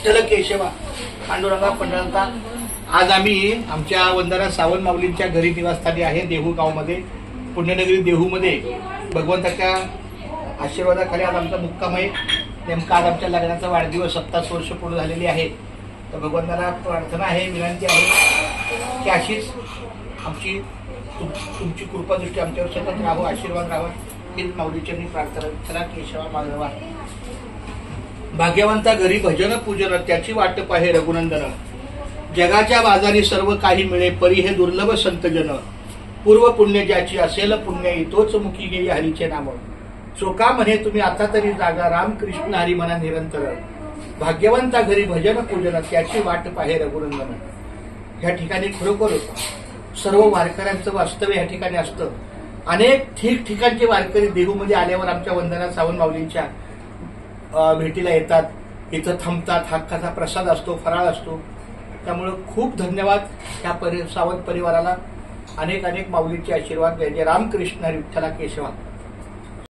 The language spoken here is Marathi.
विठ्ठल केशवा पांडुरंगा पंढरता। आज आम्ही आमच्या वंदना सावंत माऊलींच्या घरी निवासस्थानी आहे, देहू गावमध्ये, पुण्यनगरी देहूमध्ये। भगवंताच्या आशीर्वादाखाली आज आमचा मुक्काम आहे। नेमका आज आमच्या लग्नाचा वाढदिवस 27 वर्ष पूर्ण झालेली आहे। तर भगवंताला प्रार्थना आहे, विनंती आहे की अशीच आमची तुमची कृपा दृष्टी आमच्यावर सतत राहो, आशीर्वाद राहावा हीच माऊलीची मी प्रार्थना। चला केशवा माधवा। भाग्यवंता घरी भजन पूजन त्याची वाट पाहे रघुनंदन। जगाच्या बाजारी सर्व काही मिळे परी हे दुर्लभ संतजन। पूर्व पुण्य ज्याची असेल पुण्य तोच मुखी घेई हरीचे नाम। चोका म्हणे तुम्ही आता तरी जागा राम कृष्ण हरी मना निरंतर। भाग्यवंता घरी भजन पूजन त्याची वाट पाहे रघुनंदन। या ठिकाणी खरोखर सर्व वारकऱ्यांचं वास्तव्य या ठिकाणी असतं। अनेक ठिकठिकाणचे वारकरी देहूमध्ये आल्यावर आमच्या वंदना सावंत माऊलींच्या भेटीला येतात, इथं थांबतात। हक्काचा प्रसाद असतो, फराळ असतो। त्यामुळे खूप धन्यवाद या सावंत परिवाराला। अनेक अनेक माऊलींचे आशीर्वाद। जय जय रामकृष्ण हरी विठ्ठला केशवा।